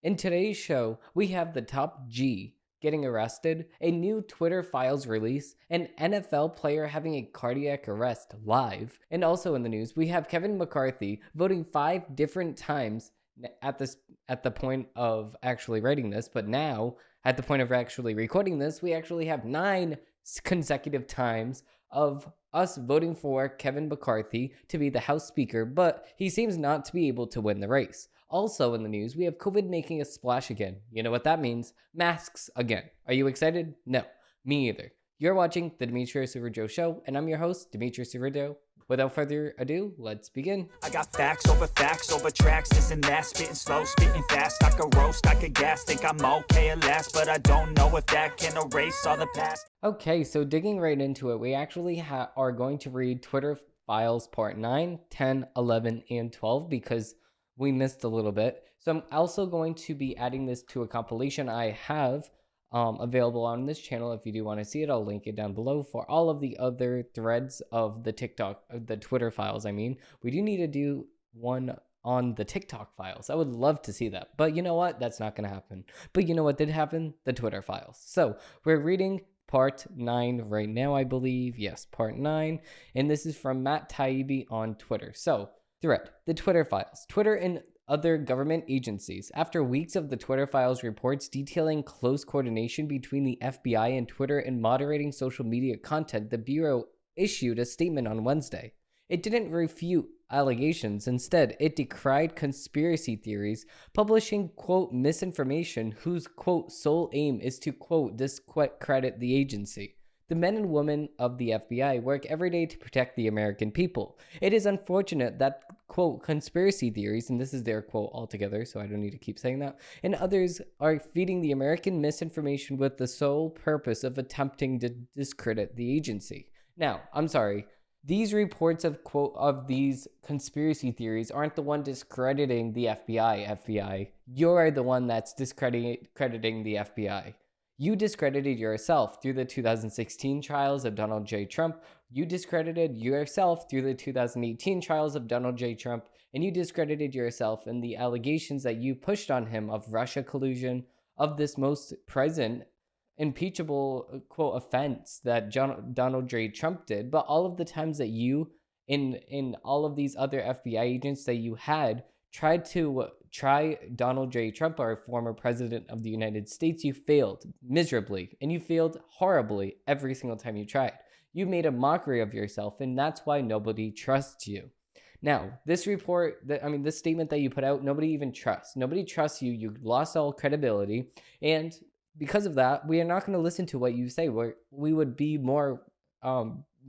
In today's show, we have the top G getting arrested, a new Twitter files release, an NFL player having a cardiac arrest live, and also in the news, we have Kevin McCarthy voting 5 different times at this at the point of actually writing this, but now at the point of actually recording this, we actually have 9 consecutive times of us voting for Kevin McCarthy to be the House Speaker, but he seems not to be able to win the race. Also in the news, we have COVID making a splash again. You know what that means? Masks again. Are you excited? No, me either. You're watching The Demetrius Joe Show, and I'm your host, Demetrius Joe. Without further ado, let's begin. I got facts over tracks, this and that, spitting slow, spitting fast. I could roast, I could gas, think I'm okay at last, but I don't know if that can erase all the past. Okay, so digging right into it, we actually are going to read Twitter Files Part 9, 10, 11, and 12 because we missed a little bit. So I'm also going to be adding this to a compilation I have available on this channel. If you do want to see it, I'll link it down below. For all of the other threads of the the Twitter files, we do need to do one on the TikTok files. I would love to see that, but you know what? That's not going to happen. But you know what did happen? The Twitter files. So we're reading part 9 right now, I believe. Yes, part 9. And this is from Matt Taibbi on Twitter. So thread, the Twitter files. Twitter and other government agencies. After weeks of the Twitter files reports detailing close coordination between the FBI and Twitter in moderating social media content, the Bureau issued a statement on Wednesday. It didn't refute allegations. Instead, it decried conspiracy theories, publishing, quote, misinformation whose, quote, sole aim is to, quote, discredit the agency. The men and women of the FBI work every day to protect the American people. It is unfortunate that, quote, conspiracy theories, and this is their quote altogether, so I don't need to keep saying that, and others are feeding the American misinformation with the sole purpose of attempting to discredit the agency. Now, I'm sorry. These reports of, quote, of these conspiracy theories aren't the one discrediting the FBI. You're the one that's discrediting the FBI. You discredited yourself through the 2016 trials of Donald J. Trump. You discredited yourself through the 2018 trials of Donald J. Trump. And you discredited yourself in the allegations that you pushed on him of Russia collusion, of this most present impeachable, quote, offense that Donald J. Trump did. But all of the times that you, in all of these other FBI agents that you had, tried to try Donald J. Trump, our former president of the United States, you failed miserably, and you failed horribly every single time you tried. You made a mockery of yourself, and that's why nobody trusts you. Now, this this statement that you put out, nobody even trusts. Nobody trusts you. You lost all credibility, and because of that, we are not going to listen to what you say. We would be more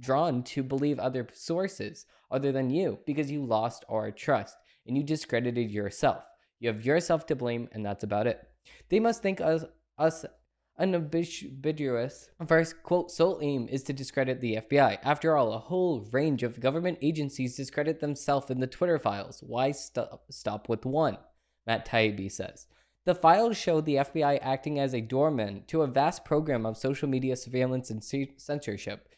drawn to believe other sources other than you because you lost our trust and you discredited yourself. You have yourself to blame, and that's about it. They must think us unambiguous. First, quote, sole aim is to discredit the FBI. After all, a whole range of government agencies discredit themselves in the Twitter files. Why stop with one? Matt Taibbi says. The files show the FBI acting as a doorman to a vast program of social media surveillance and censorship,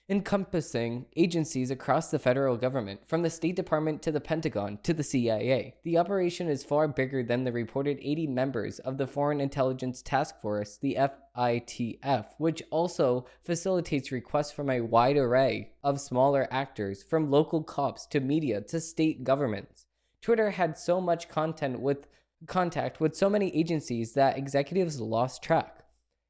encompassing agencies across the federal government, from the State Department to the Pentagon to the CIA. The operation is far bigger than the reported 80 members of the Foreign Intelligence Task Force, the FITF, which also facilitates requests from a wide array of smaller actors, from local cops to media to state governments. Twitter had so much contact with so many agencies that executives lost track.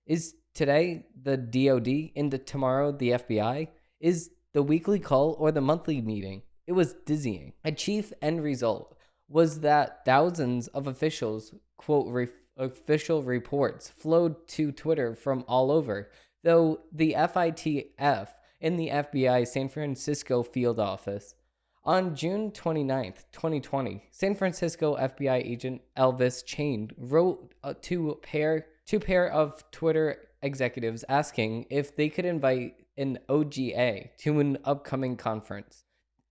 Is today the DOD and tomorrow the FBI? Is the weekly call or the monthly meeting? It was dizzying. A chief end result was that thousands of officials, quote, official reports flowed to Twitter from all over, though the FITF and the FBI San Francisco field office. On June 29, 2020, San Francisco FBI agent Elvis Chain wrote to a pair of Twitter executives asking if they could invite an OGA to an upcoming conference.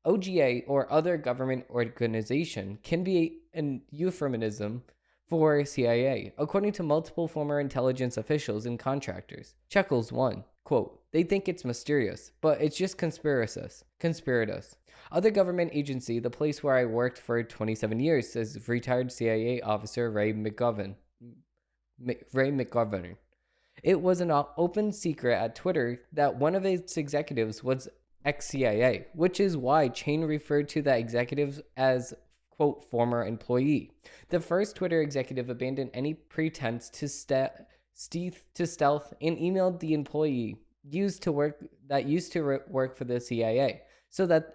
OGA, or other government organization, can be an euphemism for CIA, according to multiple former intelligence officials and contractors. Chuckles 1. Quote, they think it's mysterious, but it's just conspirators. Other government agency, the place where I worked for 27 years, says retired CIA officer Ray McGovern. It was an open secret at Twitter that one of its executives was ex-CIA, which is why Chain referred to that executive as, quote, former employee. The first Twitter executive abandoned any pretense to stealth and emailed the employee used to work for the CIA. So that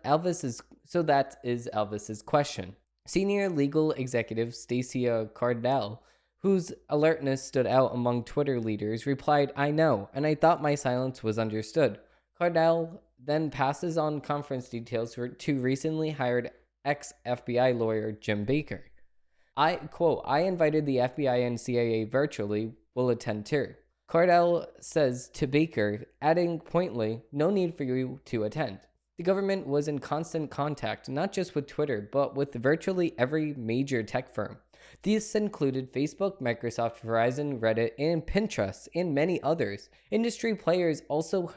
is Elvis's question. Senior legal executive Stacia Cardell, whose alertness stood out among Twitter leaders, replied, I know, and I thought my silence was understood. Cardell then passes on conference details to recently hired ex-FBI lawyer Jim Baker. I invited the FBI and CIA virtually, will attend too. Cardell says to Baker, adding pointedly, no need for you to attend. The government was in constant contact, not just with Twitter, but with virtually every major tech firm. These included Facebook, Microsoft, Verizon, Reddit, and Pinterest, and many others. Industry players also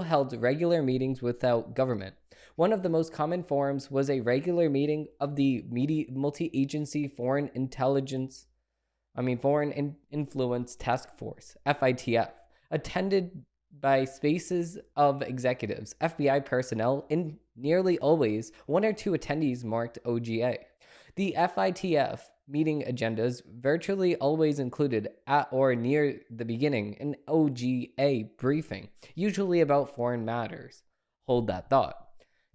held regular meetings without government. One of the most common forums was a regular meeting of the Multi-Agency Foreign Influence Task Force, FITF, attended by spaces of executives, FBI personnel, and nearly always one or two attendees marked OGA. The FITF meeting agendas virtually always included, at or near the beginning, an OGA briefing, usually about foreign matters. Hold that thought.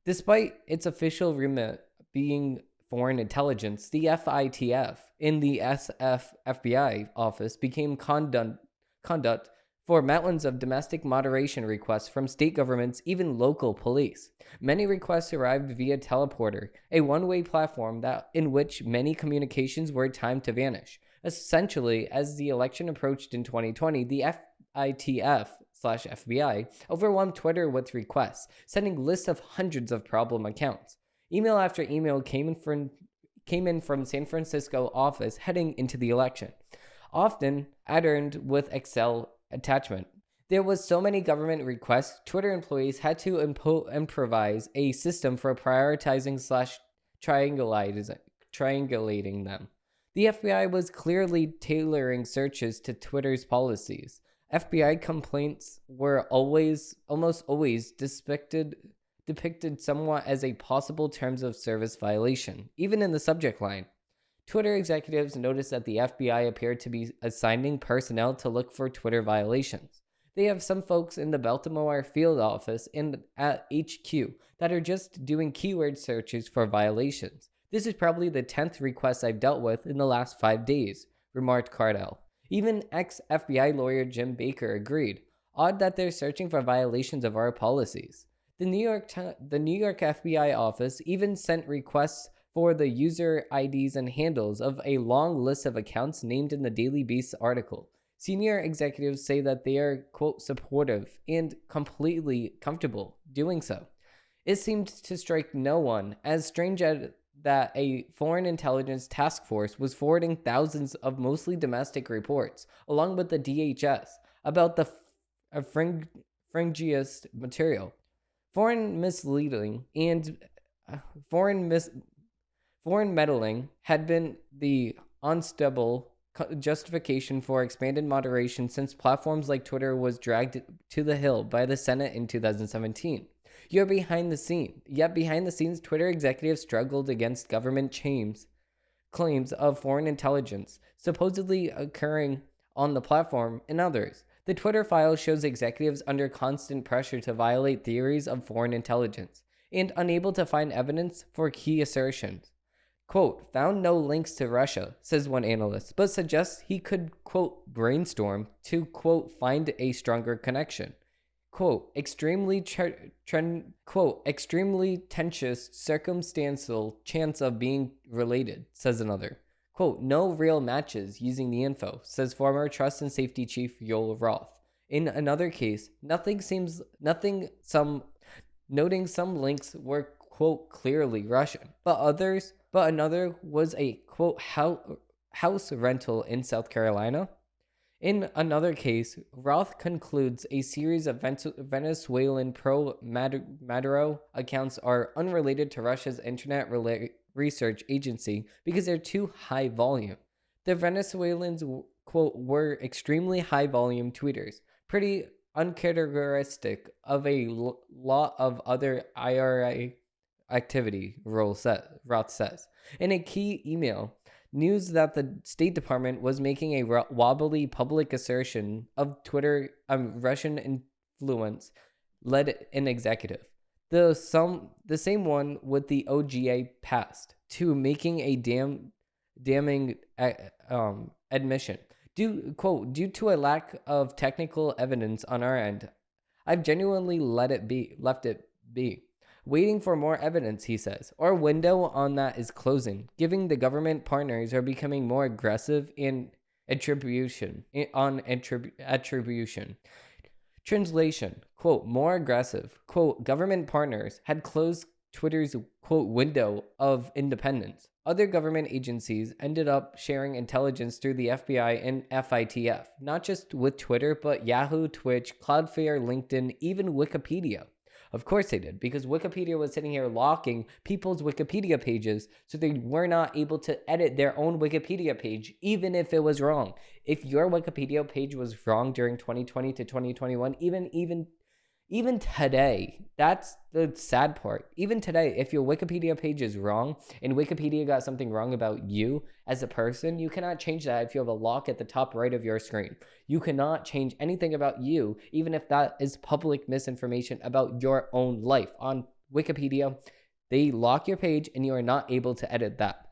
Despite its official remit being foreign intelligence, the FITF in the FBI office became conduct for mountains of domestic moderation requests from state governments, even local police. Many requests arrived via teleporter, a one-way platform in which many communications were timed to vanish. Essentially, as the election approached in 2020, the FITF/FBI overwhelmed Twitter with requests, sending lists of hundreds of problem accounts. Email after email came in from San Francisco office heading into the election, often adorned with Excel attachment. There was so many government requests, Twitter employees had to improvise a system for prioritizing/triangulating them. The FBI was clearly tailoring searches to Twitter's policies. FBI complaints were almost always depicted somewhat as a possible terms of service violation, even in the subject line. Twitter executives noticed that the FBI appeared to be assigning personnel to look for Twitter violations. They have some folks in the Baltimore field office and at HQ that are just doing keyword searches for violations. This is probably the 10th request I've dealt with in the last 5 days, remarked Cardell. Even ex-FBI lawyer Jim Baker agreed. Odd that they're searching for violations of our policies. The New York FBI office even sent requests for the user IDs and handles of a long list of accounts named in the Daily Beast article. Senior executives say that they are, quote, supportive and completely comfortable doing so. It seemed to strike no one as strange as that a foreign intelligence task force was forwarding thousands of mostly domestic reports, along with the DHS, about the fringiest material. Foreign meddling had been the unstable justification for expanded moderation since platforms like Twitter was dragged to the hill by the Senate in 2017. Yet behind the scenes, Twitter executives struggled against government claims of foreign intelligence supposedly occurring on the platform and others. The Twitter file shows executives under constant pressure to violate theories of foreign intelligence and unable to find evidence for key assertions. Quote, found no links to Russia, says one analyst, but suggests he could, quote, brainstorm to, quote, find a stronger connection. Quote, extremely tenuous circumstantial chance of being related, says another. Quote, no real matches using the info, says former Trust and Safety Chief Yoel Roth. In another case, noting some links were, quote, clearly Russian, but another was a, quote, house rental in South Carolina. In another case, Roth concludes a series of Venezuelan pro-Maduro accounts are unrelated to Russia's internet research agency because they're too high volume. The Venezuelans, quote, were extremely high volume tweeters, pretty uncharacteristic of a lot of other IRA activity, Roth says. In a key email, news that the State Department was making a wobbly public assertion of Twitter Russian influence led an executive. The same one with the OGA past to making a damning admission. Due to a lack of technical evidence on our end, I've genuinely left it be. Waiting for more evidence, he says. Our window on that is closing, giving the government partners are becoming more aggressive in attribution. Translation, quote, more aggressive, quote, government partners had closed Twitter's, quote, window of independence. Other government agencies ended up sharing intelligence through the FBI and FITF, not just with Twitter, but Yahoo, Twitch, Cloudflare, LinkedIn, even Wikipedia. Of course they did, because Wikipedia was sitting here locking people's Wikipedia pages so they were not able to edit their own Wikipedia page, even if it was wrong. If your Wikipedia page was wrong during 2020 to 2021, even today, that's the sad part. Even today, if your Wikipedia page is wrong and Wikipedia got something wrong about you as a person, you cannot change that if you have a lock at the top right of your screen. You cannot change anything about you, even if that is public misinformation about your own life. On Wikipedia, they lock your page and you are not able to edit that.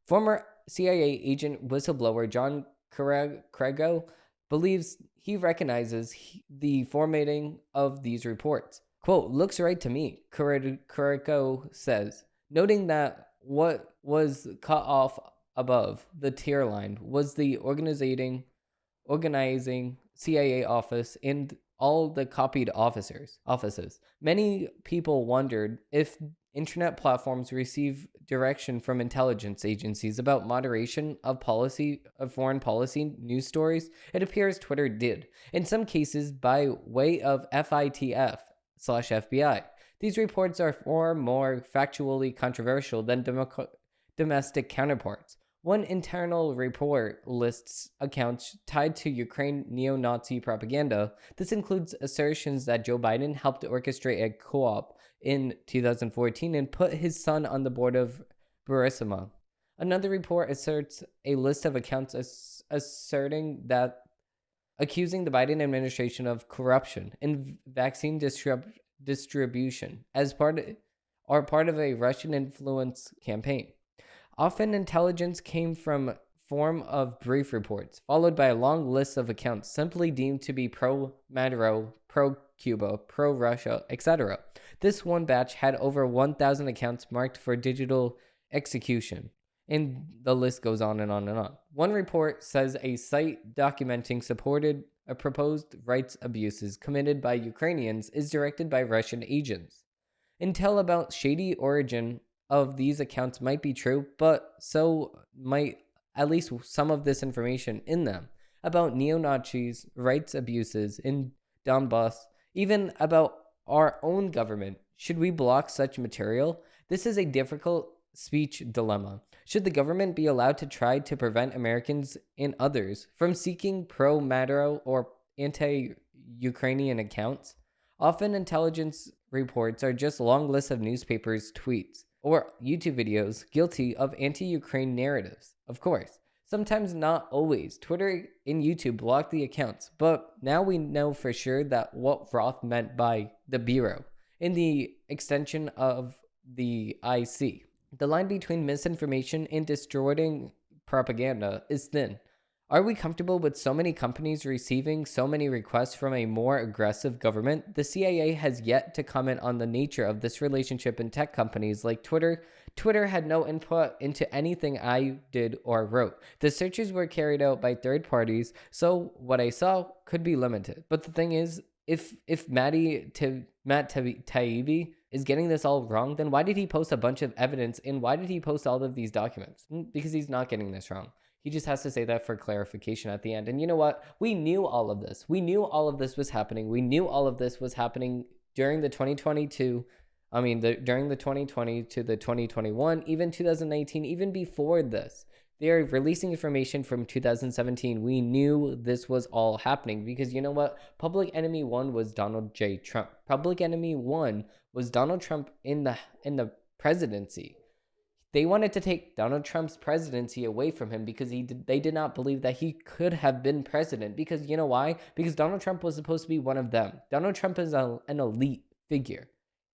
Former CIA agent whistleblower John Crego believes he recognizes the formatting of these reports. Quote, looks right to me, Crego says, noting that what was cut off above the tier line was the organizing CIA office and all the copied offices. Many people wondered if internet platforms receive direction from intelligence agencies about moderation of foreign policy news stories. It appears Twitter did, in some cases by way of FITF/FBI. These reports are far more factually controversial than domestic counterparts. One internal report lists accounts tied to Ukraine neo-Nazi propaganda. This includes assertions that Joe Biden helped orchestrate a co-op in 2014 and put his son on the board of Burisma. Another report asserts a list of accounts accusing the Biden administration of corruption in vaccine distribution as part of a Russian influence campaign. Often intelligence came from form of brief reports, followed by a long list of accounts simply deemed to be pro-Maduro, pro-Cuba, pro-Russia, etc. This one batch had over 1,000 accounts marked for digital execution, and the list goes on and on and on. One report says a site documenting supported proposed rights abuses committed by Ukrainians is directed by Russian agents. Intel about shady origin of these accounts might be true, but so might at least some of this information in them about neo-Nazis, rights abuses in Donbass, even about our own government. Should we block such material? This is a difficult speech dilemma. Should the government be allowed to try to prevent Americans and others from seeking pro-Maduro or anti-Ukrainian accounts? Often intelligence reports are just long lists of newspapers' tweets or YouTube videos guilty of anti-Ukraine narratives. Of course, sometimes not always. Twitter and YouTube block the accounts, but now we know for sure that what Roth meant by the Bureau in the extension of the IC. The line between misinformation and distorting propaganda is thin. Are we comfortable with so many companies receiving so many requests from a more aggressive government? The CIA has yet to comment on the nature of this relationship in tech companies like Twitter. Twitter had no input into anything I did or wrote. The searches were carried out by third parties, so what I saw could be limited. But the thing is, if Matt Taibbi is getting this all wrong, then why did he post a bunch of evidence and why did he post all of these documents? Because he's not getting this wrong. He just has to say that for clarification at the end. And you know what? We knew all of this. We knew all of this was happening. We knew all of this was happening during the 2022. During the 2020 to the 2021, even 2019, even before this. They are releasing information from 2017. We knew this was all happening because you know what? Public enemy one was Donald J. Trump. Public enemy one was Donald Trump in the presidency. They wanted to take Donald Trump's presidency away from him because they did not believe that he could have been president. Because you know why? Because Donald Trump was supposed to be one of them. Donald Trump is an elite figure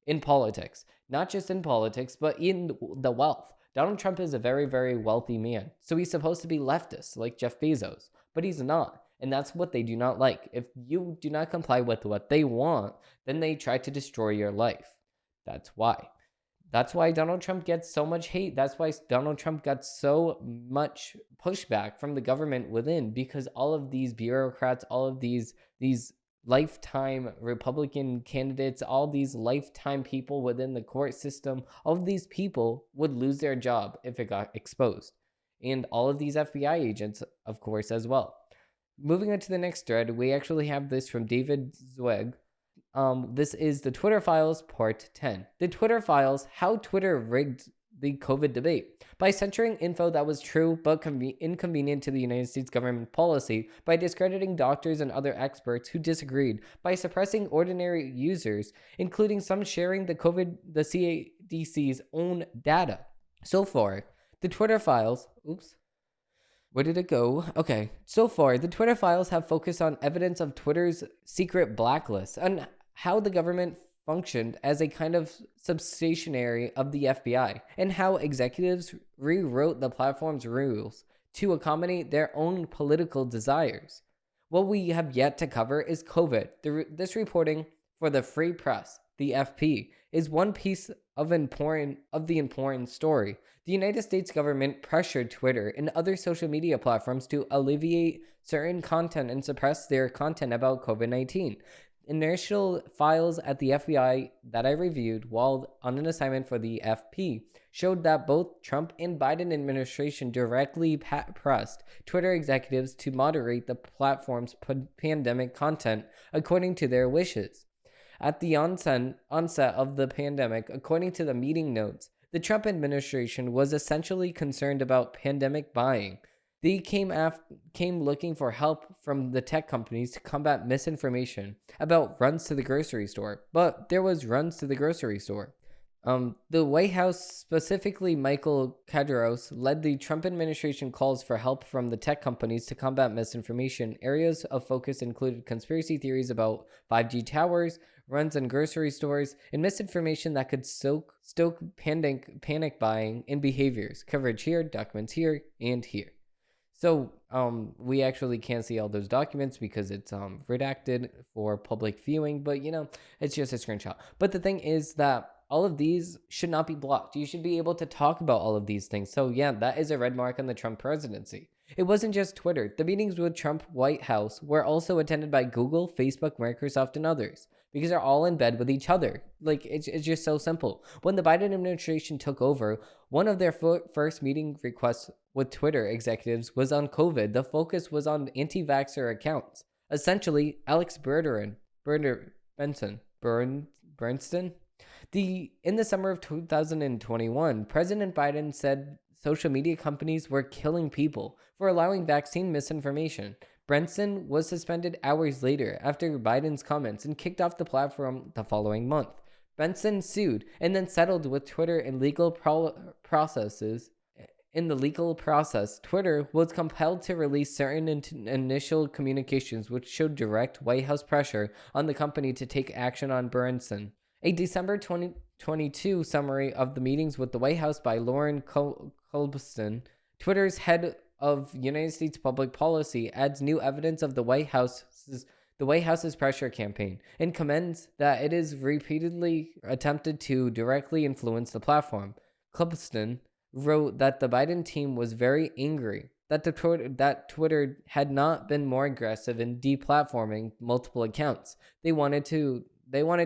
in politics, not just in politics, but in the wealth. Donald Trump is a very, very wealthy man. So he's supposed to be leftist like Jeff Bezos, but he's not. And that's what they do not like. If you do not comply with what they want, then they try to destroy your life. That's why. That's why Donald Trump gets so much hate. That's why Donald Trump got so much pushback from the government within, because all of these bureaucrats, all of these lifetime Republican candidates, all these lifetime people within the court system, all of these people would lose their job if it got exposed. And all of these FBI agents, of course, as well. Moving on to the next thread, we actually have this from David Zweig. This is the Twitter Files Part 10. The Twitter Files, how Twitter rigged the COVID debate. By censoring info that was true but inconvenient to the United States government policy, by discrediting doctors and other experts who disagreed, by suppressing ordinary users, including some sharing the CDC's own data. So far, the Twitter Files... Where did it go? Okay. So far, the Twitter Files have focused on evidence of Twitter's secret blacklist and how the government functioned as a kind of subsidiary of the FBI, and how executives rewrote the platform's rules to accommodate their own political desires. What we have yet to cover is COVID. This reporting for the Free Press, the FP, is one piece of the important story. The United States government pressured Twitter and other social media platforms to alleviate certain content and suppress their content about COVID-19. Initial files at the FBI that I reviewed while on an assignment for the FP showed that both Trump and Biden administration directly pressed Twitter executives to moderate the platform's pandemic content according to their wishes. At the onset of the pandemic, according to the meeting notes, the Trump administration was essentially concerned about pandemic buying. They came looking for help from the tech companies to combat misinformation about runs to the grocery store. But there was runs to the grocery store. The White House, specifically Michael Kadros, led the Trump administration calls for help from the tech companies to combat misinformation. Areas of focus included conspiracy theories about 5G towers, runs in grocery stores, and misinformation that could stoke panic buying and behaviors. Coverage here, documents here, and here. So we actually can't see all those documents because it's redacted for public viewing, but it's just a screenshot. But the thing is that all of these should not be blocked. You should be able to talk about all of these things. So yeah, that is a red mark on the Trump presidency. It wasn't just Twitter. The meetings with Trump White House were also attended by Google, Facebook, Microsoft, and others, because they're all in bed with each other. Like, it's just so simple. When the Biden administration took over, one of their first meeting requests with Twitter executives was on COVID. The focus was on anti-vaxxer accounts. Essentially, Alex Bernstein. In the summer of 2021, President Biden said social media companies were killing people for allowing vaccine misinformation. Bernstein was suspended hours later after Biden's comments and kicked off the platform the following month. Bernstein sued and then settled with Twitter in legal processes. In the legal process, Twitter was compelled to release certain initial communications which showed direct White House pressure on the company to take action on Bernstein. A December 2022 summary of the meetings with the White House by Lauren Kulbston, Twitter's head of United States public policy, adds new evidence of the White House's pressure campaign and commends that it is repeatedly attempted to directly influence the platform. Kulbston wrote that the Biden team was very angry that Twitter had not been more aggressive in deplatforming multiple accounts. They wanted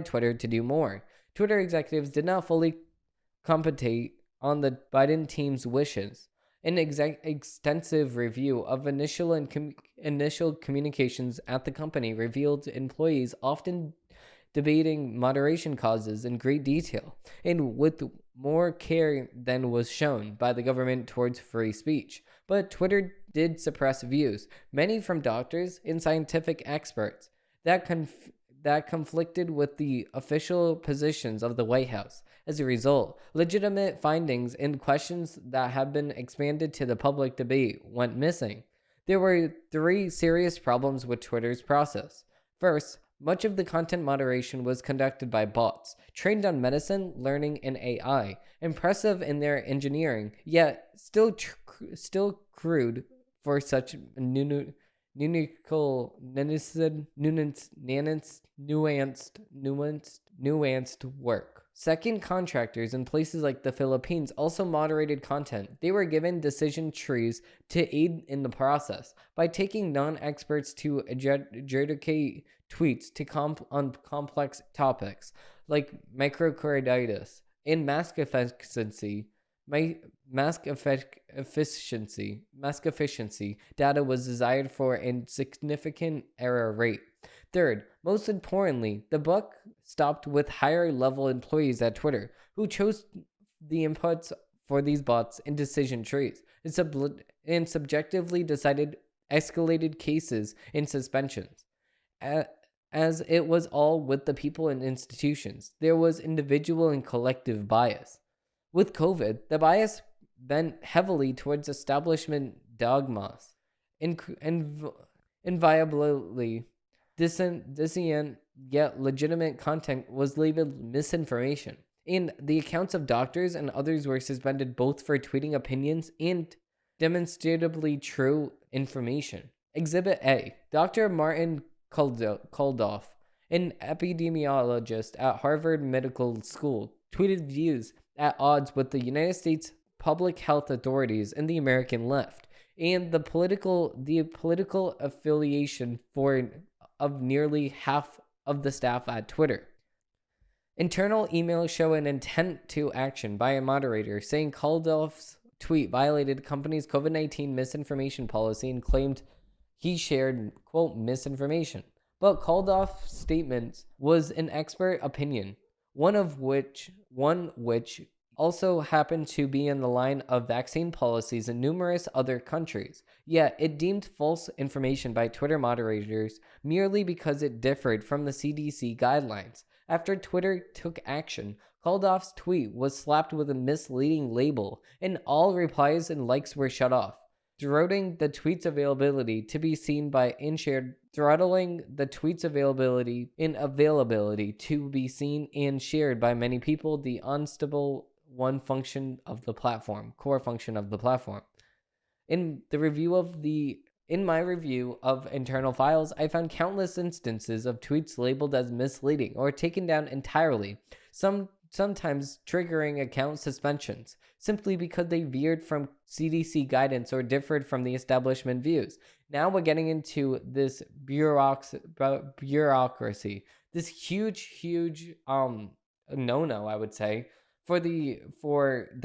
Twitter to do more. Twitter executives did not fully compensate on the Biden team's wishes. An extensive review of initial communications at the company revealed employees often debating moderation causes in great detail and with more care than was shown by the government towards free speech. But Twitter did suppress views, many from doctors and scientific experts, that conflicted with the official positions of the White House. As a result, legitimate findings and questions that have been expanded to the public debate went missing. There were three serious problems with Twitter's process. First, much of the content moderation was conducted by bots, trained on medicine, learning, and AI, impressive in their engineering, yet still crude for such nuanced work. Second, contractors in places like the Philippines also moderated content. They were given decision trees to aid in the process by taking non-experts to adjudicate tweets on complex topics like microcarditis and mask efficiency. Mask efficiency data was desired for a significant error rate. Third, most importantly, the buck stopped with higher level employees at Twitter who chose the inputs for these bots in decision trees and subjectively decided escalated cases and suspensions. As it was all with the people and institutions, there was individual and collective bias. With COVID, the bias bent heavily towards establishment dogmas, inviolably dissent yet legitimate content was labeled misinformation, and the accounts of doctors and others were suspended both for tweeting opinions and demonstrably true information. Exhibit A. Dr. Martin Kulldorff, an epidemiologist at Harvard Medical School, tweeted views at odds with the United States public health authorities and the American left, and the political affiliation of nearly half of the staff at Twitter. Internal emails show an intent to action by a moderator saying Kulldorff's tweet violated the company's COVID-19 misinformation policy and claimed he shared, quote, misinformation. But Kulldorff's statement was an expert opinion, one which also happened to be in the line of vaccine policies in numerous other countries. Yet it deemed false information by Twitter moderators merely because it differed from the CDC guidelines. After Twitter took action, Kulldorff's tweet was slapped with a misleading label, and all replies and likes were shut off, throttling the tweet's availability to be seen by and shared by many people, the unstable core function of the platform. In my review of internal files, I found countless instances of tweets labeled as misleading or taken down entirely, sometimes triggering account suspensions, simply because they veered from CDC guidance or differed from the establishment views. Now we're getting into this bureaucracy, this huge no-no, I would say, for the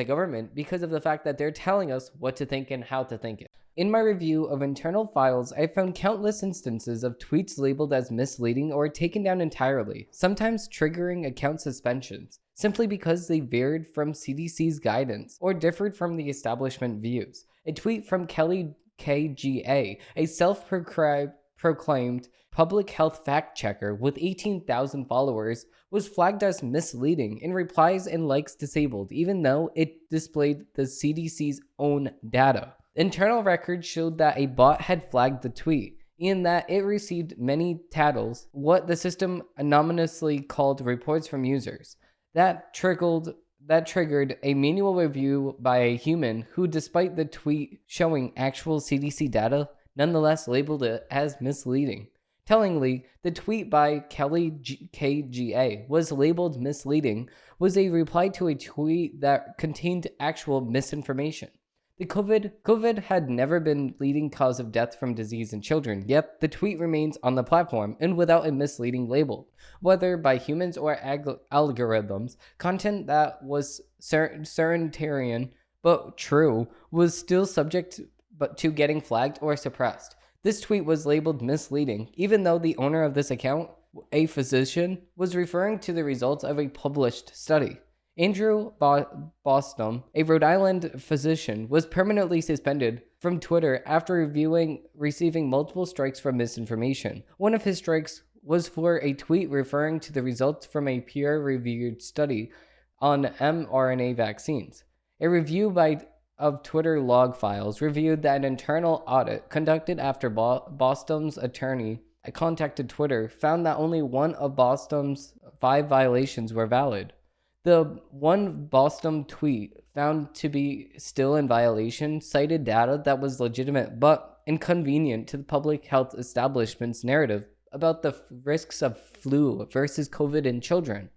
government, because of the fact that they're telling us what to think and how to think it. In my review of internal files, I found countless instances of tweets labeled as misleading or taken down entirely, sometimes triggering account suspensions, simply because they veered from CDC's guidance or differed from the establishment views. A tweet from Kelly KGA, a self-proclaimed public health fact checker with 18,000 followers, was flagged as misleading and replies and likes disabled, even though it displayed the CDC's own data. Internal records showed that a bot had flagged the tweet, and that it received many tattles, what the system anonymously called reports from users. That triggered a manual review by a human who, despite the tweet showing actual CDC data, nonetheless labeled it as misleading. Tellingly, the tweet by Kelly KGA was labeled misleading was a reply to a tweet that contained actual misinformation. The COVID had never been leading cause of death from disease in children, yet the tweet remains on the platform and without a misleading label. Whether by humans or algorithms, content that was certain but true, was still subject to getting flagged or suppressed. This tweet was labeled misleading, even though the owner of this account, a physician, was referring to the results of a published study. Andrew Bostom, a Rhode Island physician, was permanently suspended from Twitter after receiving multiple strikes for misinformation. One of his strikes was for a tweet referring to the results from a peer-reviewed study on mRNA vaccines. A review of Twitter log files reviewed that an internal audit conducted after Bostom's attorney contacted Twitter found that only one of Bostom's 5 violations were valid. The one Bostom tweet found to be still in violation cited data that was legitimate but inconvenient to the public health establishment's narrative about the risks of flu versus COVID in children.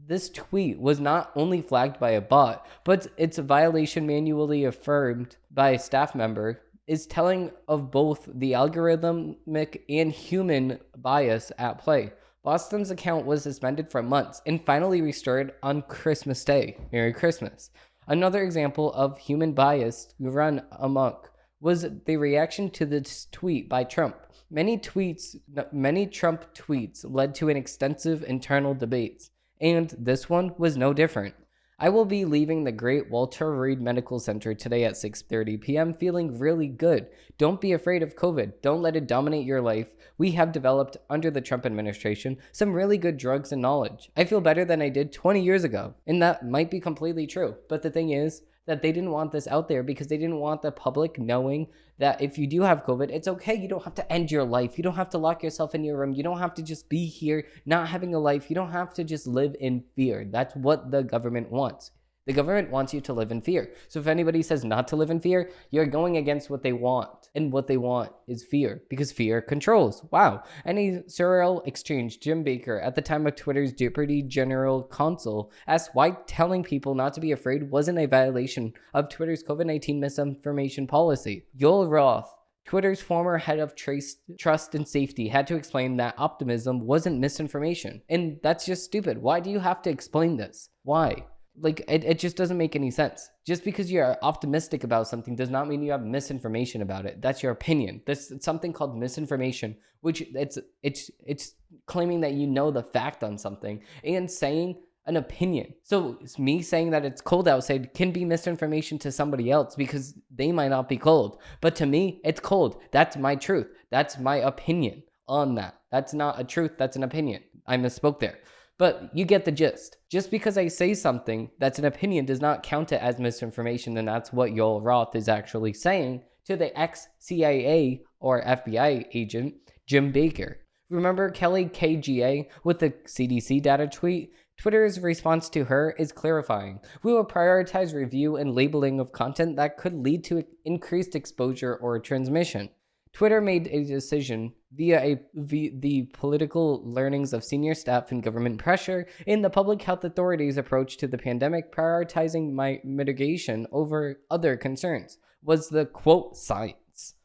This tweet was not only flagged by a bot, but its violation manually affirmed by a staff member is telling of both the algorithmic and human bias at play. Boston's account was suspended for months and finally restored on Christmas Day. Merry Christmas. Another example of human bias run amok was the reaction to this tweet by Trump. Many Trump tweets led to an extensive internal debates, and this one was no different. I will be leaving the Great Walter Reed Medical Center today at 6:30 p.m. feeling really good. Don't be afraid of COVID. Don't let it dominate your life. We have developed, under the Trump administration, some really good drugs and knowledge. I feel better than I did 20 years ago, and that might be completely true. But the thing is that they didn't want this out there because they didn't want the public knowing that if you do have COVID, it's okay. You don't have to end your life. You don't have to lock yourself in your room. You don't have to just be here not having a life. You don't have to just live in fear. That's what the government wants. The government wants you to live in fear. So if anybody says not to live in fear, you're going against what they want. And what they want is fear, because fear controls. Wow. And a surreal exchange. Jim Baker, at the time of Twitter's Deputy General Counsel, asked why telling people not to be afraid wasn't a violation of Twitter's COVID-19 misinformation policy. Joel Roth, Twitter's former head of trust and safety, had to explain that optimism wasn't misinformation. And that's just stupid. Why do you have to explain this? Why? Like, it just doesn't make any sense. Just because you're optimistic about something does not mean you have misinformation about it. That's your opinion. There's something called misinformation, which it's claiming that you know the fact on something and saying an opinion. So it's me saying that it's cold outside can be misinformation to somebody else because they might not be cold. But to me, it's cold. That's my truth. That's my opinion on that. That's not a truth. That's an opinion. I misspoke there. But you get the gist. Just because I say something that's an opinion does not count it as misinformation, and that's what Joel Roth is actually saying to the ex-CIA or FBI agent, Jim Baker. Remember Kelly KGA with the CDC data tweet? Twitter's response to her is clarifying. We will prioritize review and labeling of content that could lead to increased exposure or transmission. Twitter made a decision via the political learnings of senior staff and government pressure in the public health authorities' approach to the pandemic, prioritizing mitigation over other concerns, was the quote science.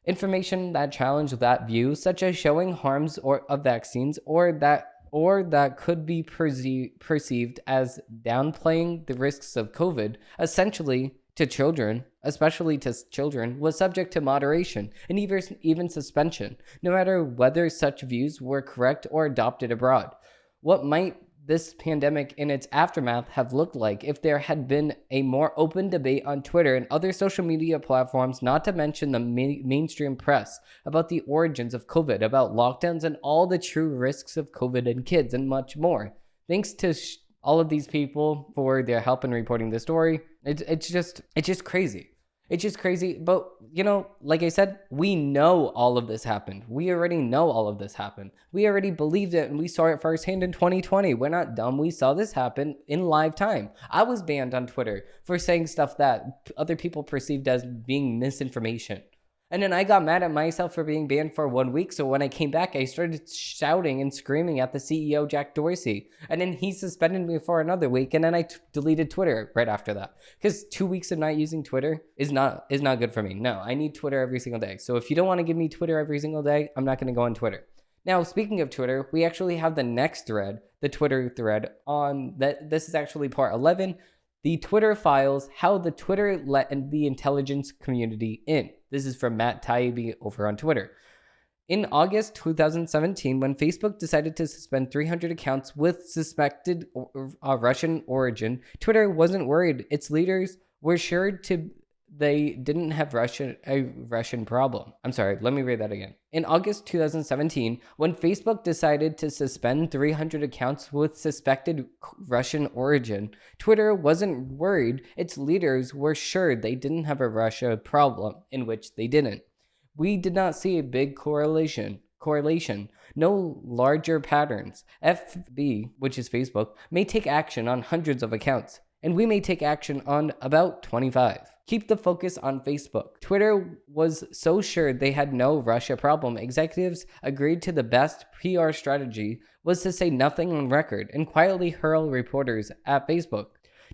Information that challenged that view, such as showing harms of vaccines or that could be perceived as downplaying the risks of COVID, essentially to children, especially to children, was subject to moderation and even suspension, no matter whether such views were correct or adopted abroad. What might this pandemic and its aftermath have looked like if there had been a more open debate on Twitter and other social media platforms, not to mention the mainstream press, about the origins of COVID, about lockdowns and all the true risks of COVID in kids, and much more? Thanks to all of these people for their help in reporting the story. It's just crazy. It's just crazy. But, you know, like I said, we know all of this happened. We already know all of this happened. We already believed it, and we saw it firsthand in 2020. We're not dumb. We saw this happen in live time. I was banned on Twitter for saying stuff that other people perceived as being misinformation. And then I got mad at myself for being banned for 1 week. So when I came back, I started shouting and screaming at the CEO, Jack Dorsey. And then he suspended me for another week. And then I deleted Twitter right after that. Because 2 weeks of not using Twitter is not good for me. No, I need Twitter every single day. So if you don't want to give me Twitter every single day, I'm not going to go on Twitter. Now, speaking of Twitter, we actually have the next thread, the Twitter thread on that. This is actually part 11. The Twitter files, how the Twitter let the intelligence community in. This is from Matt Taibbi over on Twitter. In August 2017, when Facebook decided to suspend 300 accounts with suspected Russian origin, Twitter wasn't worried. Its leaders were sure they didn't have a Russian problem. I'm sorry, let me read that again. In August 2017, when Facebook decided to suspend 300 accounts with suspected Russian origin, Twitter wasn't worried. Its leaders were sure they didn't have a Russia problem, in which they didn't. We did not see a big correlation, no larger patterns. FB, which is Facebook, may take action on hundreds of accounts, and we may take action on about 25. Keep the focus on Facebook. Twitter was so sure they had no Russia problem, executives agreed to the best PR strategy was to say nothing on record and quietly hurl reporters at Facebook.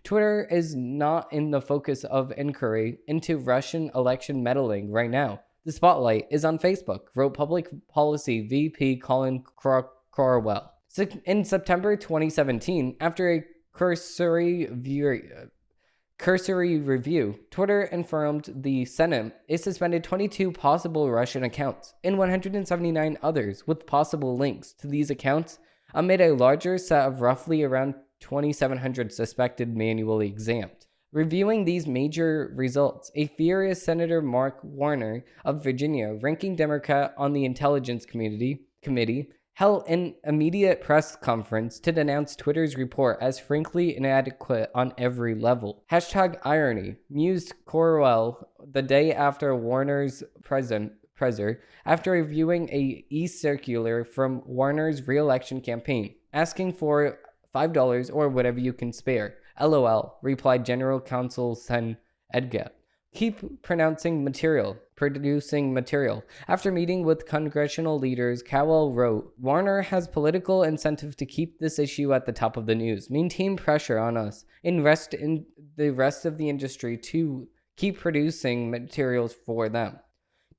Twitter is not in the focus of inquiry into Russian election meddling right now. The spotlight is on Facebook, wrote Public Policy VP Colin Corwell. In September 2017, after a cursory review, Twitter informed the Senate it suspended 22 possible Russian accounts and 179 others with possible links to these accounts amid a larger set of roughly around 2,700 suspected manually examined. Reviewing these major results, a furious Senator Mark Warner of Virginia, ranking Democrat on the Intelligence Committee, held an immediate press conference to denounce Twitter's report as frankly inadequate on every level. #irony, mused Corwell the day after Warner's presser after reviewing a e-circular from Warner's re-election campaign, asking for $5 or whatever you can spare. LOL, replied General Counsel Sen Edgett. Keep producing material. After meeting with congressional leaders, Cowell wrote, Warner has political incentive to keep this issue at the top of the news. Maintain pressure on us and the rest of the industry to keep producing materials for them.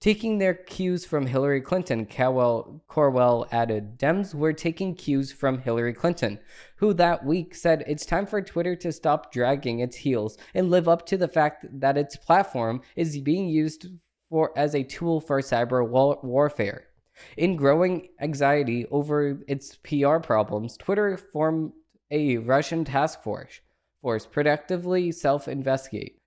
Taking their cues from Hillary Clinton, Corwell added. Dems were taking cues from Hillary Clinton, who that week said it's time for Twitter to stop dragging its heels and live up to the fact that its platform is being used as a tool for cyber warfare. In growing anxiety over its PR problems, Twitter formed a Russian task force proactively self-investigate.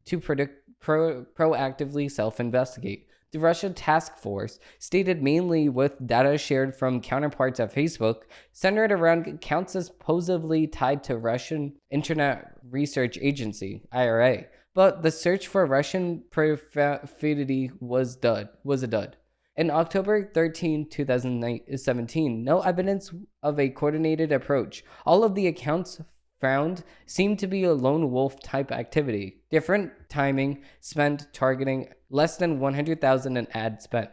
The Russia task force, stated mainly with data shared from counterparts at Facebook, centered around accounts supposedly tied to Russian Internet Research Agency, IRA. But the search for Russian perfidy was a dud. In October 13, 2017, no evidence of a coordinated approach. All of the accounts found seemed to be a lone wolf type activity. Different timing, spent targeting less than 100,000 in ad spent.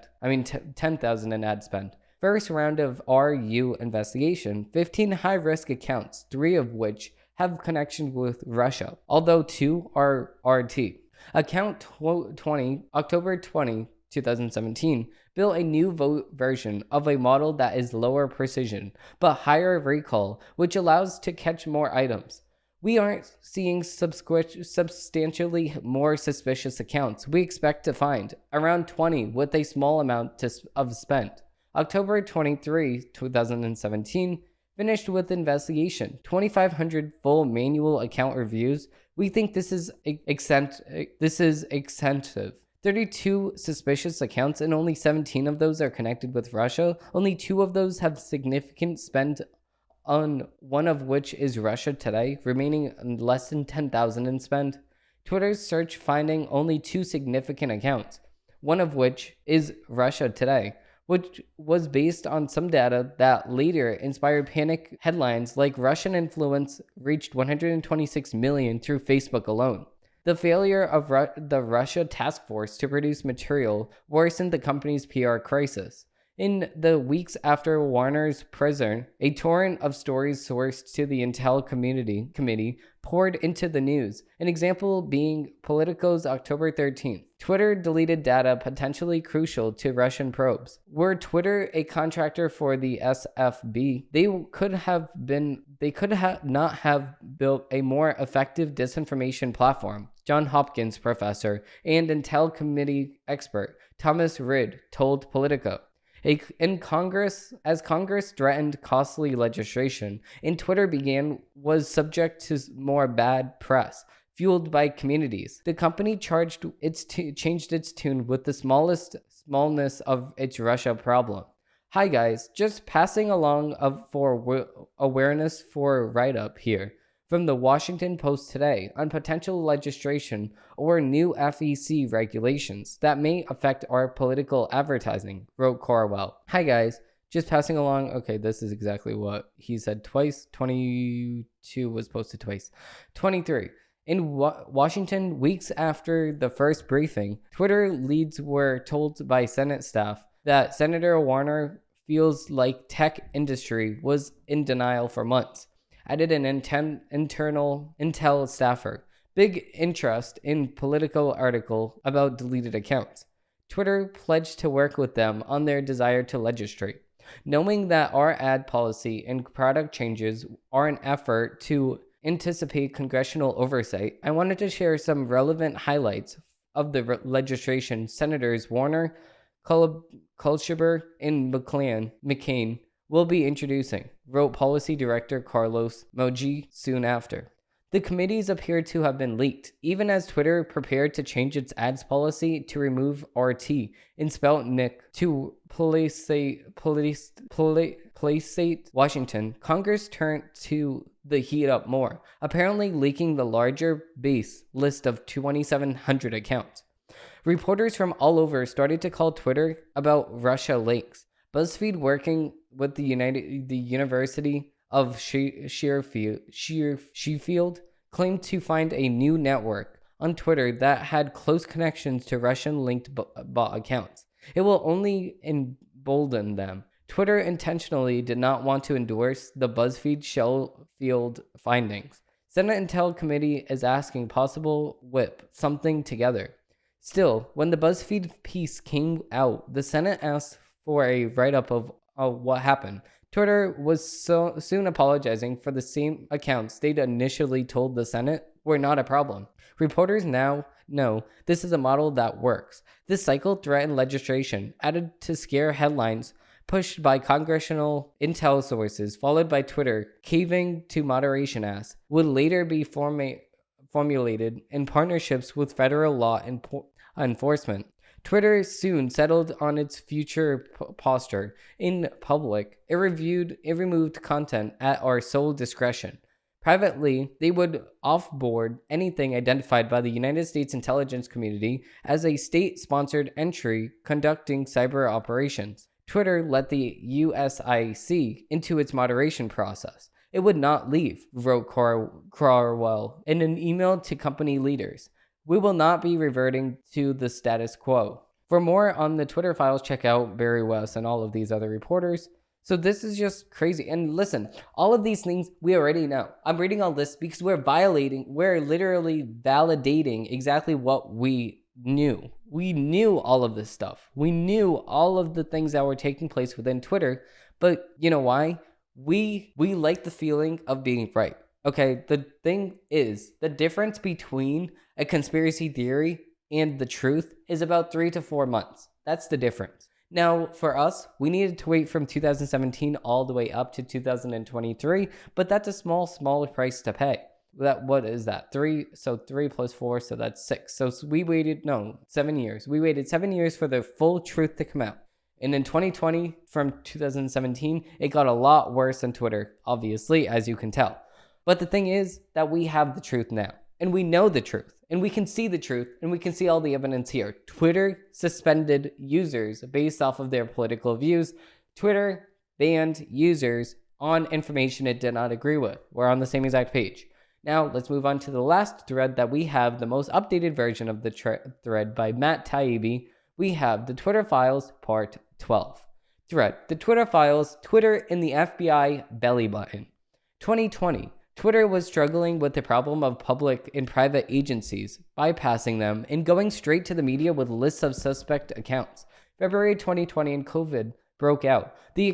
10,000 in ad spent. First round of RU investigation, 15 high-risk accounts, 3 of which have connection with Russia, although 2 are RT. Account 20, October 20, 2017, built a new version of a model that is lower precision, but higher recall, which allows to catch more items. We aren't seeing substantially more suspicious accounts. We expect to find around 20 with a small amount of spent. October 23, 2017, finished with investigation. 2,500 full manual account reviews. We think this is extensive. 32 suspicious accounts and only 17 of those are connected with Russia. Only 2 of those have significant spend on, one of which is Russia Today, remaining less than 10,000 in spend. Twitter's search finding only 2 significant accounts, one of which is Russia Today, which was based on some data that later inspired panic headlines like Russian influence reached 126 million through Facebook alone. The failure of the Russia task force to produce material worsened the company's PR crisis. In the weeks after Warner's prison, a torrent of stories sourced to the Intel Committee poured into the news, an example being Politico's October 13th. Twitter deleted data potentially crucial to Russian probes. Were Twitter a contractor for the SFB, they could not have built a more effective disinformation platform. John Hopkins professor and Intel Committee expert Thomas Rid told Politico. As Congress threatened costly legislation, and Twitter was subject to more bad press, fueled by communities. The company changed its tune with the smallness of its Russia problem. Hi guys, just passing along for awareness for write-up here from the Washington Post today on potential legislation or new FEC regulations that may affect our political advertising, wrote Corwell. Hi guys, just passing along. Okay, this is exactly what he said twice. 22 was posted twice. 23. In Washington, weeks after the first briefing, Twitter leads were told by Senate staff that Senator Warner feels like tech industry was in denial for months. Added an internal Intel staffer. Big interest in Politico article about deleted accounts. Twitter pledged to work with them on their desire to legislate. Knowing that our ad policy and product changes are an effort to anticipate congressional oversight, I wanted to share some relevant highlights of the legislation Senators Warner, Kolsheber, and McCain will be introducing, wrote Policy Director Carlos Moji soon after. The committees appear to have been leaked, even as Twitter prepared to change its ads policy to remove RT and spell Nick to Placate, Washington. Congress turned to the heat up more, apparently leaking the larger base list of 2,700 accounts. Reporters from all over started to call Twitter about Russia links. BuzzFeed, working with the University of Sheffield, claimed to find a new network on Twitter that had close connections to Russian-linked bot accounts. It will only embolden them. Twitter intentionally did not want to endorse the BuzzFeed Sheffield findings. Senate Intel Committee is asking possible whip something together. Still, when the BuzzFeed piece came out, the Senate asked for a write-up of what happened. Twitter was soon apologizing for the same accounts they'd initially told the Senate were not a problem. Reporters now know this is a model that works. This cycle threatened legislation, added to scare headlines pushed by congressional intel sources, followed by Twitter caving to moderation asks, would later be formulated in partnerships with federal law enforcement. Twitter soon settled on its future posture. In public, it removed content at our sole discretion. Privately, they would offboard anything identified by the United States intelligence community as a state-sponsored entry conducting cyber operations. Twitter let the USIC into its moderation process. It would not leave, wrote Corwell in an email to company leaders. We will not be reverting to the status quo. For more on the Twitter files, check out Barry West and all of these other reporters. So this is just crazy. And listen, all of these things we already know. I'm reading all this because we're literally validating exactly what we knew. We knew all of this stuff. We knew all of the things that were taking place within Twitter. But you know why? We like the feeling of being right. Okay, the thing is, the difference between a conspiracy theory and the truth is about 3 to 4 months. That's the difference. Now, for us, we needed to wait from 2017 all the way up to 2023, but that's a small price to pay. What is that? 3 plus 4, so that's 6. So we waited 7 years. We waited 7 years for the full truth to come out. And in 2020, from 2017, it got a lot worse on Twitter, obviously, as you can tell. But the thing is that we have the truth now, and we know the truth, and we can see the truth, and we can see all the evidence here. Twitter suspended users based off of their political views. Twitter banned users on information it did not agree with. We're on the same exact page. Now, let's move on to the last thread that we have, the most updated version of the thread by Matt Taibbi. We have the Twitter Files Part 12. Threat: The Twitter Files, Twitter in the FBI belly button. 2020. Twitter was struggling with the problem of public and private agencies, bypassing them and going straight to the media with lists of suspect accounts. February 2020, and COVID broke out. The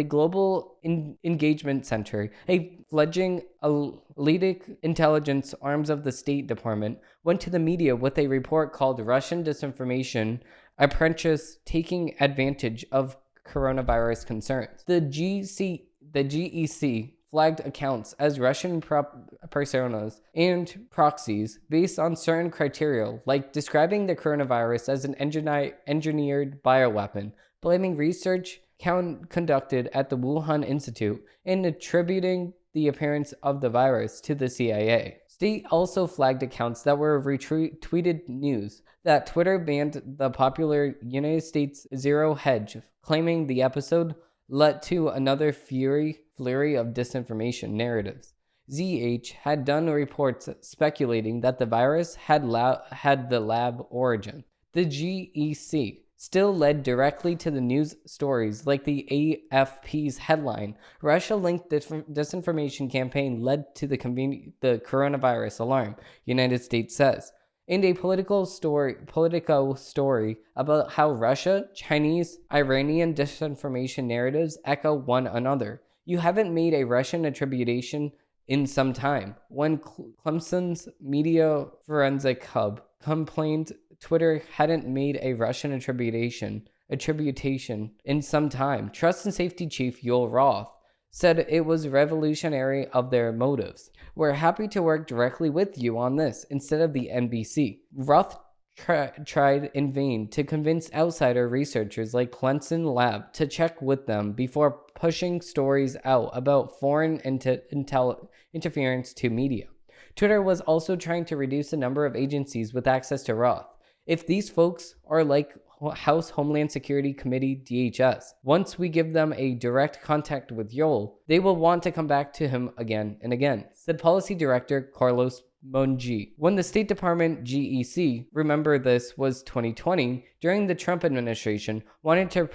Global Engagement Center, a fledgling elite intelligence arms of the State Department, went to the media with a report called Russian Disinformation Apprentice Taking Advantage of Coronavirus Concerns. The GEC flagged accounts as Russian personas and proxies based on certain criteria, like describing the coronavirus as an engineered bioweapon, blaming research conducted at the Wuhan Institute, and attributing the appearance of the virus to the CIA. State also flagged accounts that were retweeted news that Twitter banned the popular United States Zero Hedge, claiming the episode led to another flurry of disinformation narratives. ZH had done reports speculating that the virus had the lab origin. The GEC still led directly to the news stories like the AFP's headline, Russia-linked disinformation campaign led to the coronavirus alarm, United States says. And a Politico story about how Russia, Chinese, Iranian disinformation narratives echo one another. You haven't made a Russian attribution in some time. When Clemson's Media Forensic Hub complained Twitter hadn't made a Russian attribution in some time, Trust and Safety Chief Yoel Roth said it was revolutionary of their motives. We're happy to work directly with you on this instead of the NBC. Roth tried in vain to convince outsider researchers like Clemson Lab to check with them before pushing stories out about foreign interference to media. Twitter was also trying to reduce the number of agencies with access to Roth. If these folks are like House Homeland Security Committee DHS, once we give them a direct contact with Yoel, they will want to come back to him again and again, said Policy Director Carlos Monge. When the State Department GEC, remember this was 2020, during the Trump administration, wanted to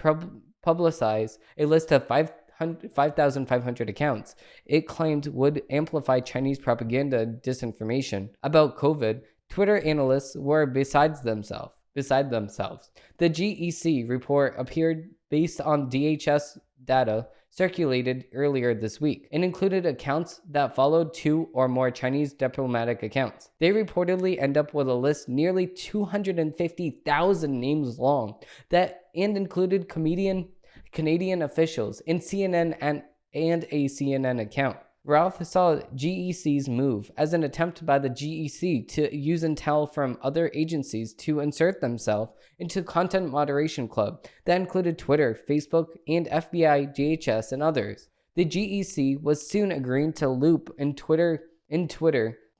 publicize a list of 5,500 accounts it claimed would amplify Chinese propaganda and disinformation about COVID, Twitter analysts were beside themselves. The GEC report appeared based on DHS data circulated earlier this week and included accounts that followed 2 or more Chinese diplomatic accounts. They reportedly end up with a list nearly 250,000 names long and included Canadian officials and CNN and a CNN account. Roth saw GEC's move as an attempt by the GEC to use intel from other agencies to insert themselves into content moderation club that included Twitter, Facebook, and FBI, DHS, and others. The GEC was soon agreeing to loop in Twitter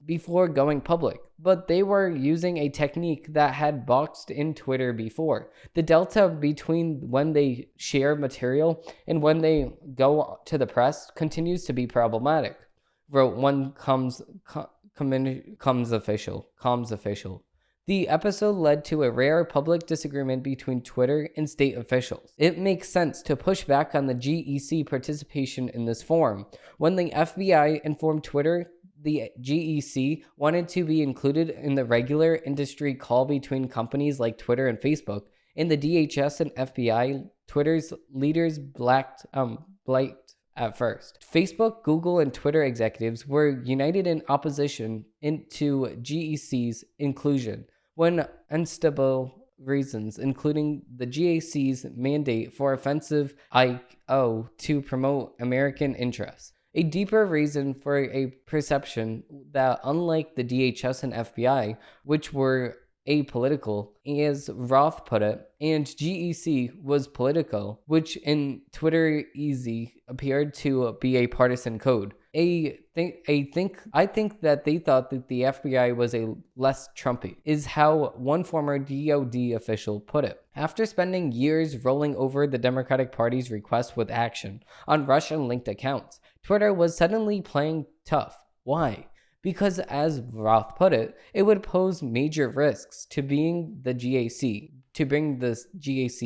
before going public, but they were using a technique that had boxed in Twitter before. The delta between when they share material and when they go to the press continues to be problematic, wrote one comms official. The episode led to a rare public disagreement between Twitter and state officials. It makes sense to push back on the GEC participation in this forum. When the FBI informed Twitter the GEC wanted to be included in the regular industry call between companies like Twitter and Facebook, and the DHS and FBI, Twitter's leaders blanked at first. Facebook, Google, and Twitter executives were united in opposition to GEC's inclusion when unstable reasons, including the GEC's mandate for offensive IO to promote American interests. A deeper reason for a perception that, unlike the DHS and FBI, which were apolitical, as Roth put it, and GEC was political, which in Twitter easy appeared to be a partisan code. I think that they thought that the FBI was a less Trumpy, is how one former DOD official put it. After spending years rolling over the Democratic Party's request with action on Russian-linked accounts, Twitter was suddenly playing tough. Why? Because, as Roth put it, it would pose major risks to bring the GAC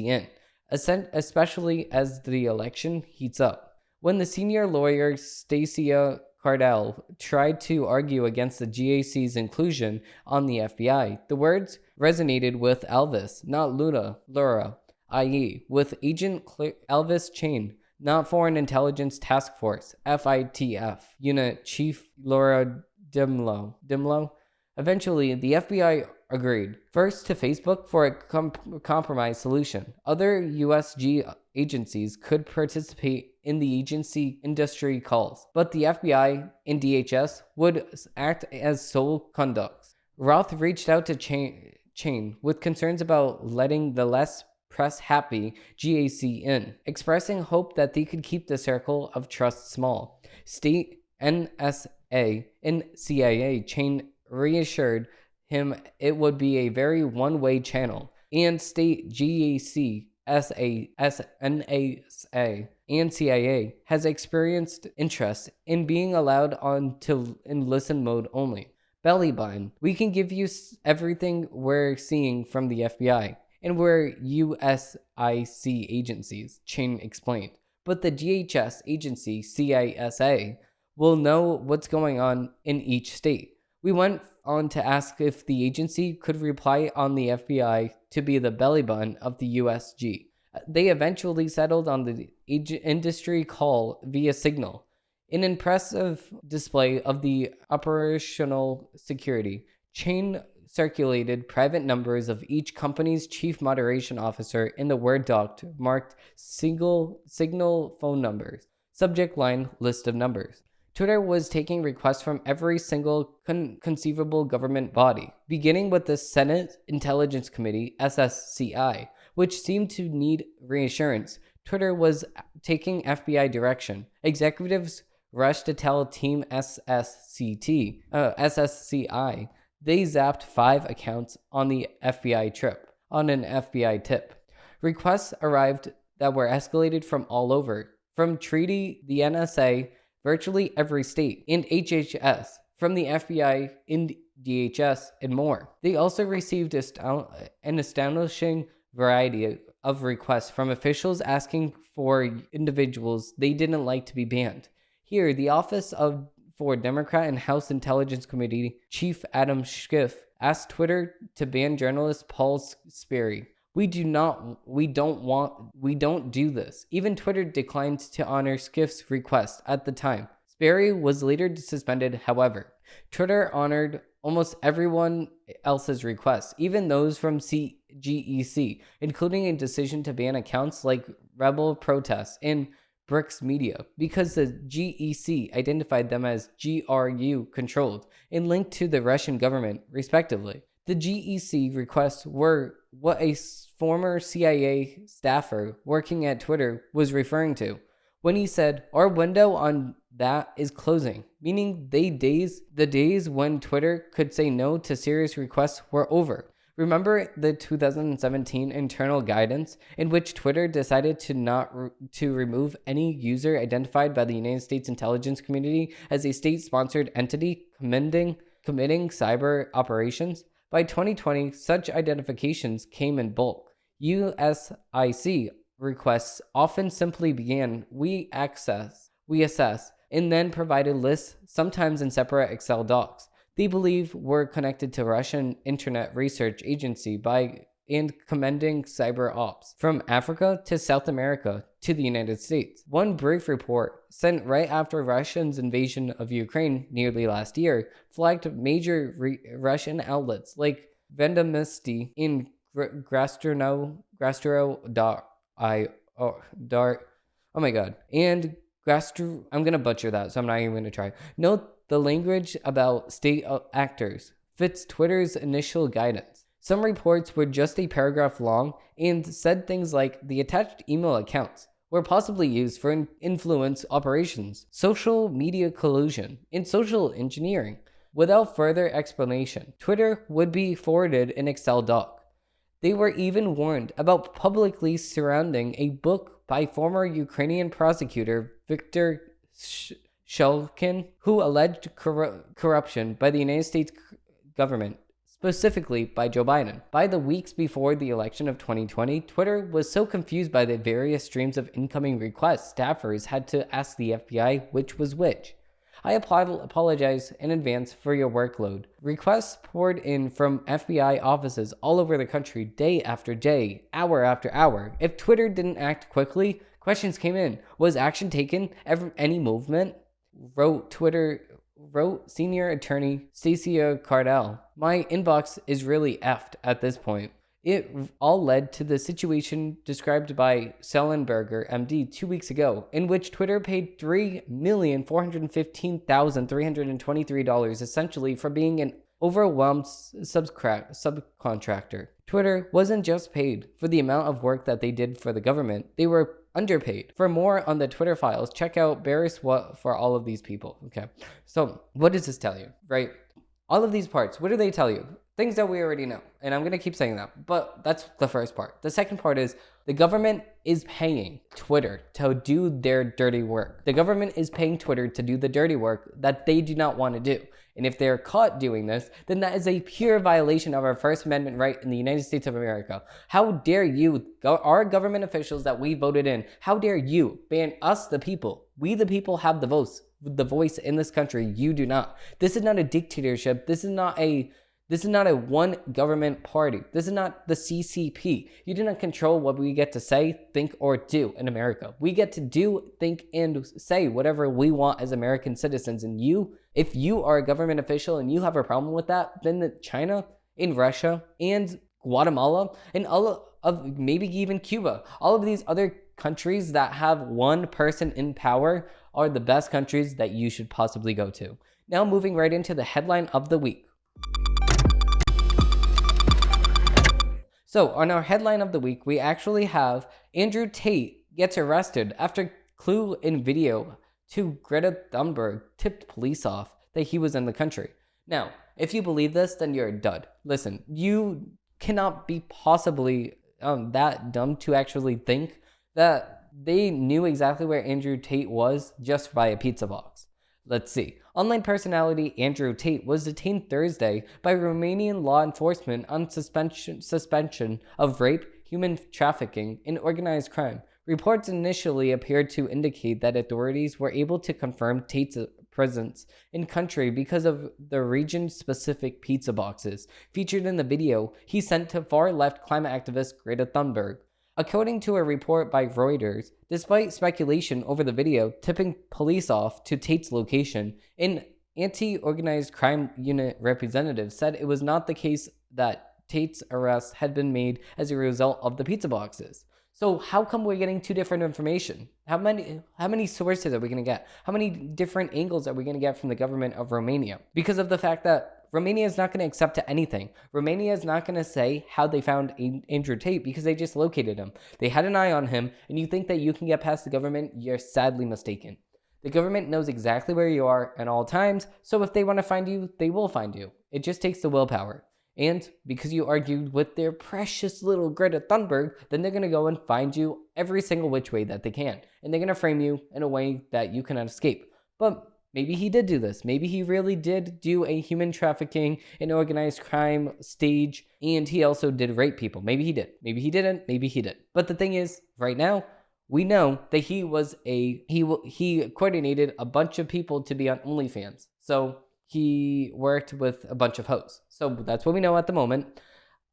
in. especially as the election heats up. When the senior lawyer Stacia Cardell tried to argue against the GAC's inclusion on the FBI, the words resonated with Elvis, not Laura, i.e., with Agent Elvis Chain, not Foreign Intelligence Task Force, FITF, Unit Chief Laura Dimlow. Eventually, the FBI agreed, first to Facebook for a compromise solution. Other USG agencies could participate in the agency industry calls, but the FBI and DHS would act as sole conducts. Roth reached out to Chain with concerns about letting the less press-happy GAC in, expressing hope that they could keep the circle of trust small. State NSA and CIA Chain reassured him it would be a very one-way channel, and state GAC, NASA, and CIA has experienced interest in being allowed on to in listen mode only. Belly button. We can give you everything we're seeing from the FBI, and we're USIC agencies, Chain explained. But the DHS agency, CISA, will know what's going on in each state. We went on to ask if the agency could rely on the FBI to be the belly button of the USG. They eventually settled on the industry call via Signal, an impressive display of the operational security. Chain circulated private numbers of each company's chief moderation officer in the Word doc marked Signal phone numbers. Subject line, list of numbers. Twitter was taking requests from every single conceivable government body, beginning with the Senate Intelligence Committee, SSCI, which seemed to need reassurance. Twitter was taking FBI direction. Executives rushed to tell Team SSCI they zapped 5 accounts on an FBI tip. Requests arrived that were escalated from all over, from treaty, the NSA, virtually every state, and HHS, from the FBI and DHS, and more. They also received an astonishing variety of requests from officials asking for individuals they didn't like to be banned. Here, the Office for Democrat and House Intelligence Committee Chief Adam Schiff asked Twitter to ban journalist Paul Sperry. We don't do this. Even Twitter declined to honor Schiff's request at the time. Sperry was later suspended, however. Twitter honored almost everyone else's requests, even those from GEC, including a decision to ban accounts like Rebel Protests and Bricks Media, because the GEC identified them as GRU controlled and linked to the Russian government, respectively. The GEC requests were what a former CIA staffer working at Twitter was referring to when he said, "Our window on that is closing," meaning the days when Twitter could say no to serious requests were over. Remember the 2017 internal guidance in which Twitter decided to remove any user identified by the United States intelligence community as a state-sponsored entity committing cyber operations? By 2020, such identifications came in bulk. USIC requests often simply began, we assess, and then provided lists, sometimes in separate Excel docs. They believe were connected to Russian Internet Research Agency and commending cyber ops from Africa to South America to the United States. One brief report sent right after Russia's invasion of Ukraine nearly last year flagged major Russian outlets like Vendomosti in Gastro.io, and Gastro, I'm gonna butcher that, so I'm not even gonna try. Note the language about state actors fits Twitter's initial guidance. Some reports were just a paragraph long and said things like the attached email accounts were possibly used for influence operations, social media collusion, and social engineering. Without further explanation, Twitter would be forwarded an Excel doc. They were even warned about publicly surrounding a book by former Ukrainian prosecutor Viktor Shulkin, who alleged corruption by the United States government, specifically by Joe Biden. By the weeks before the election of 2020, Twitter was so confused by the various streams of incoming requests, staffers had to ask the FBI which was which. I apologize in advance for your workload. Requests poured in from FBI offices all over the country day after day, hour after hour. If Twitter didn't act quickly, questions came in. Was action taken? Any movement? Wrote senior attorney Stacia Cardell. My inbox is really effed at this point. It all led to the situation described by Sellenberger, MD, 2 weeks ago, in which Twitter paid $3,415,323 essentially for being an overwhelmed subcontractor. Twitter wasn't just paid for the amount of work that they did for the government, they were underpaid. For more on the Twitter files, check out Barris What for all of these people. Okay, so what does this tell you, right? All of these parts, what do they tell you? Things that we already know, and I'm going to keep saying that, but that's the first part. The second part is the government is paying Twitter to do their dirty work. The government is paying Twitter to do the dirty work that they do not want to do. And if they're caught doing this, then that is a pure violation of our First Amendment right in the United States of America. How dare you, our government officials that we voted in, how dare you ban us, the people? We, the people, have the voice in this country. You do not. This is not a dictatorship. This is not a one government party. This is not the CCP. You do not control what we get to say, think, or do in America. We get to do, think, and say whatever we want as American citizens. And if you are a government official and you have a problem with that, then China and Russia and Guatemala and all of maybe even Cuba, all of these other countries that have one person in power are the best countries that you should possibly go to. Now moving right into the headline of the week. So on our headline of the week, we actually have Andrew Tate gets arrested after clue in video to Greta Thunberg tipped police off that he was in the country. Now, if you believe this, then you're a dud. Listen, you cannot be possibly that dumb to actually think that they knew exactly where Andrew Tate was just by a pizza box. Let's see. Online personality Andrew Tate was detained Thursday by Romanian law enforcement on suspension of rape, human trafficking, and organized crime. Reports initially appeared to indicate that authorities were able to confirm Tate's presence in country because of the region-specific pizza boxes featured in the video he sent to far-left climate activist Greta Thunberg. According to a report by Reuters, despite speculation over the video tipping police off to Tate's location, an anti-organized crime unit representative said it was not the case that Tate's arrest had been made as a result of the pizza boxes. So how come we're getting two different information? How many sources are we going to get? How many different angles are we going to get from the government of Romania? Because of the fact that Romania is not going to accept anything. Romania is not going to say how they found Andrew Tate because they just located him. They had an eye on him, and you think that you can get past the government? You're sadly mistaken. The government knows exactly where you are at all times, so if they want to find you, they will find you. It just takes the willpower. And because you argued with their precious little Greta Thunberg, then they're going to go and find you every single which way that they can. And they're going to frame you in a way that you cannot escape. But maybe he did do this. Maybe he really did do a human trafficking and organized crime stage, and he also did rape people. Maybe he did. Maybe he didn't. Maybe he did. But the thing is, right now, we know that he coordinated a bunch of people to be on OnlyFans. So he worked with a bunch of hoes. So that's what we know at the moment.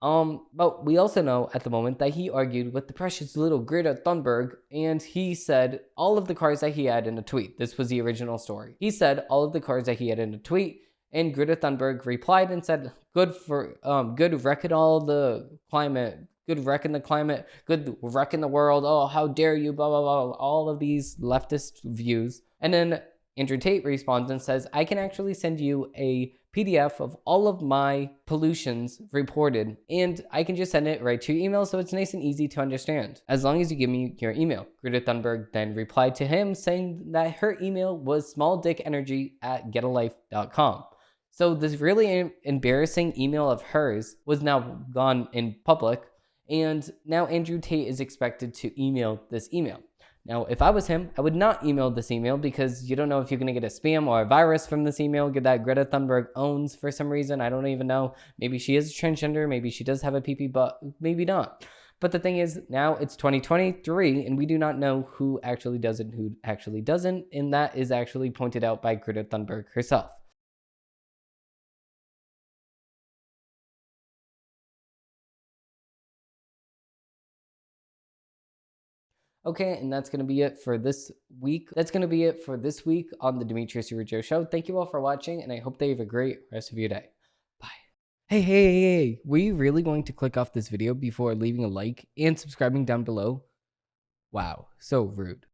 But we also know at the moment that he argued with the precious little Greta Thunberg, and he said all of the cars that he had in a tweet. This was the original story. He said all of the cars that he had in a tweet, and Greta Thunberg replied and said, good wrecking all the climate, good wrecking the climate, good wrecking the world, oh, how dare you, blah, blah, blah, all of these leftist views. And then Andrew Tate responds and says, I can actually send you a PDF of all of my pollutions reported, and I can just send it right to your email, so it's nice and easy to understand, as long as you give me your email. Greta Thunberg then replied to him saying that her email was smalldickenergy@getalife.com. So this really embarrassing email of hers was now gone in public, and now Andrew Tate is expected to email this email. Now, if I was him, I would not email this email because you don't know if you're going to get a spam or a virus from this email that Greta Thunberg owns for some reason. I don't even know. Maybe she is transgender. Maybe she does have a PP, but maybe not. But the thing is, now it's 2023 and we do not know who actually does it and who actually doesn't. And that is actually pointed out by Greta Thunberg herself. Okay, and that's going to be it for this week. That's going to be it for this week on the Demetrius Joe Show. Thank you all for watching, and I hope that you have a great rest of your day. Bye. Hey, were you really going to click off this video before leaving a like and subscribing down below? Wow, so rude.